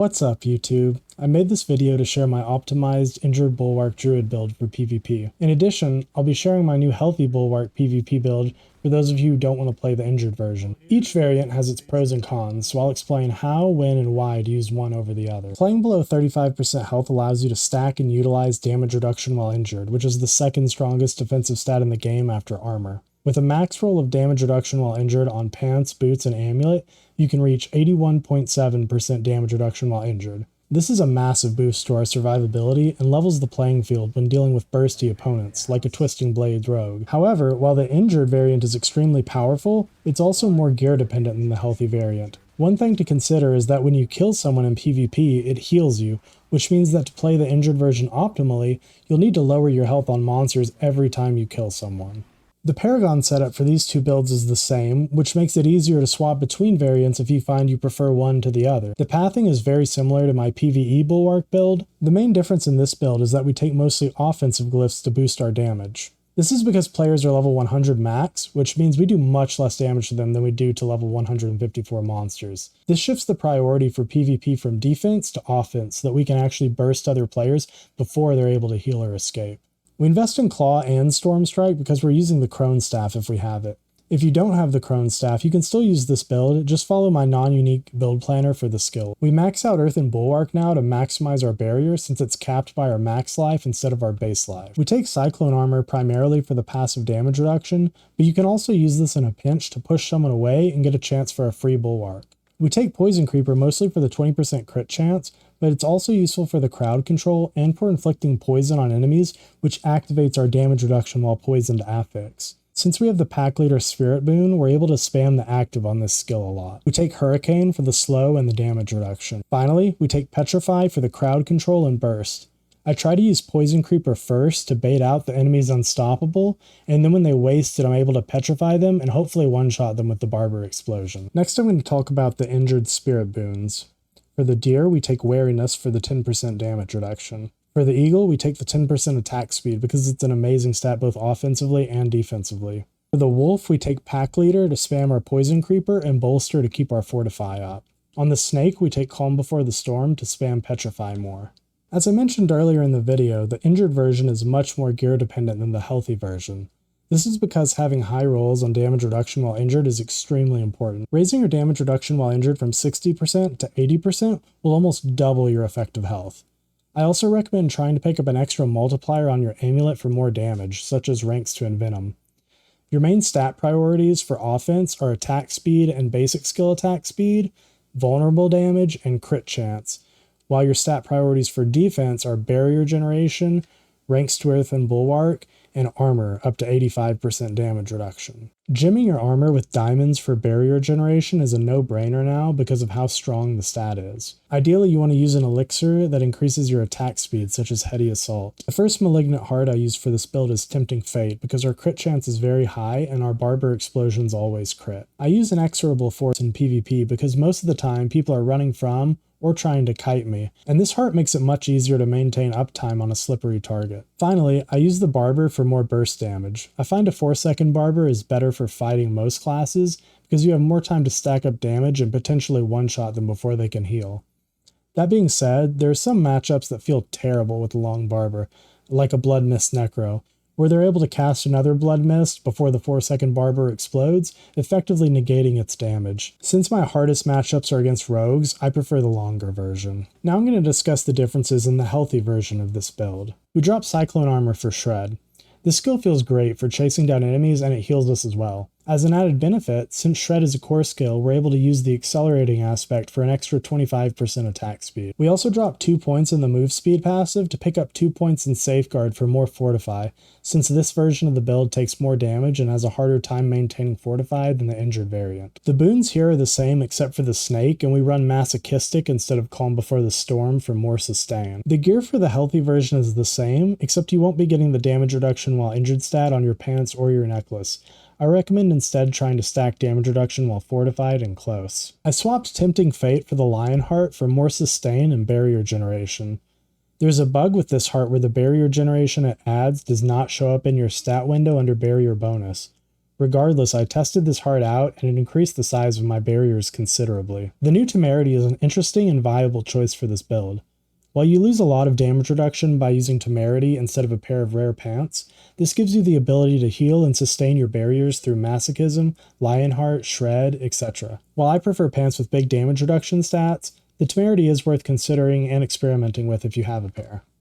What's up YouTube? I made this video to share my optimized injured Bulwark Druid build for PvP. In addition, I'll be sharing my new healthy Bulwark PvP build for those of you who don't want to play the injured version. Each variant has its pros and cons, so I'll explain how, when, and why to use one over the other. Playing below 35% health allows you to stack and utilize damage reduction while injured, which is the second strongest defensive stat in the game after armor. With a max roll of damage reduction while injured on pants, boots, and amulet, you can reach 81.7% damage reduction while injured. This is a massive boost to our survivability and levels the playing field when dealing with bursty opponents, like a Twisting Blade rogue. However, while the injured variant is extremely powerful, it's also more gear dependent than the healthy variant. One thing to consider is that when you kill someone in PvP, it heals you, which means that to play the injured version optimally, you'll need to lower your health on monsters every time you kill someone. The Paragon setup for these two builds is the same, which makes it easier to swap between variants if you find you prefer one to the other. The pathing is very similar to my PvE Bulwark build. The main difference in this build is that we take mostly offensive glyphs to boost our damage. This is because players are level 100 max, which means we do much less damage to them than we do to level 154 monsters. This shifts the priority for PvP from defense to offense so that we can actually burst other players before they're able to heal or escape. We invest in Claw and Storm Strike because we're using the Crone Staff if we have it. If you don't have the Crone Staff, you can still use this build, just follow my non-unique build planner for the skill. We max out Earthen Bulwark now to maximize our barrier since it's capped by our max life instead of our base life. We take Cyclone Armor primarily for the passive damage reduction, but you can also use this in a pinch to push someone away and get a chance for a free Bulwark. We take Poison Creeper mostly for the 20% crit chance, but it's also useful for the crowd control and for inflicting poison on enemies, which activates our damage reduction while poisoned affix. Since we have the Pack Leader Spirit boon, we're able to spam the active on this skill a lot. We take Hurricane for the slow and the damage reduction. Finally, we take Petrify for the crowd control and burst. I try to use Poison Creeper first to bait out the enemies unstoppable, and then when they waste it, I'm able to petrify them and hopefully one-shot them with the Barber Explosion. Next, I'm going to talk about the injured spirit boons. For the deer, we take Wariness for the 10% damage reduction. For the eagle, we take the 10% attack speed because it's an amazing stat both offensively and defensively. For the wolf, we take Pack Leader to spam our Poison Creeper and Bolster to keep our Fortify up. On the snake, we take Calm Before the Storm to spam Petrify more. As I mentioned earlier in the video, the injured version is much more gear dependent than the healthy version. This is because having high rolls on damage reduction while injured is extremely important. Raising your damage reduction while injured from 60% to 80% will almost double your effective health. I also recommend trying to pick up an extra multiplier on your amulet for more damage, such as ranks to Envenom. Your main stat priorities for offense are attack speed and basic skill attack speed, vulnerable damage, and crit chance, while your stat priorities for defense are barrier generation, ranks to Earthen Bulwark, and armor up to 85% damage reduction. Gemming your armor with diamonds for barrier generation is a no-brainer now because of how strong the stat is. Ideally, you want to use an elixir that increases your attack speed, such as Heady Assault. The first Malignant Heart I use for this build is Tempting Fate because our crit chance is very high and our Barber Explosions always crit. I use Inexorable Force in PvP because most of the time people are running from or trying to kite me, and this heart makes it much easier to maintain uptime on a slippery target. Finally, I use the Barber for more burst damage. I find a 4-second Barber is better for fighting most classes because you have more time to stack up damage and potentially one-shot them before they can heal. That being said, there are some matchups that feel terrible with the long Barber, like a Blood Mist Necro, where they're able to cast another Blood Mist before the 4-second Barber explodes, effectively negating its damage. Since my hardest matchups are against rogues, I prefer the longer version. Now I'm going to discuss the differences in the healthy version of this build. We drop Cyclone Armor for Shred. This skill feels great for chasing down enemies and it heals us as well. As an added benefit, since Shred is a core skill, we're able to use the accelerating aspect for an extra 25% attack speed. We also drop 2 points in the move speed passive to pick up 2 points in Safeguard for more Fortify, since this version of the build takes more damage and has a harder time maintaining Fortify than the injured variant. The boons here are the same except for the snake, and we run Masochistic instead of Calm Before the Storm for more sustain. The gear for the healthy version is the same, except you won't be getting the damage reduction while injured stat on your pants or your necklace. I recommend instead trying to stack damage reduction while fortified and close. I swapped Tempting Fate for the Lionheart for more sustain and barrier generation. There's a bug with this heart where the barrier generation it adds does not show up in your stat window under barrier bonus. Regardless, I tested this hard out and it increased the size of my barriers considerably. The new Temerity is an interesting and viable choice for this build. While you lose a lot of damage reduction by using Temerity instead of a pair of rare pants, this gives you the ability to heal and sustain your barriers through Masochism, Lionheart, Shred, etc. While I prefer pants with big damage reduction stats, the Temerity is worth considering and experimenting with if you have a pair.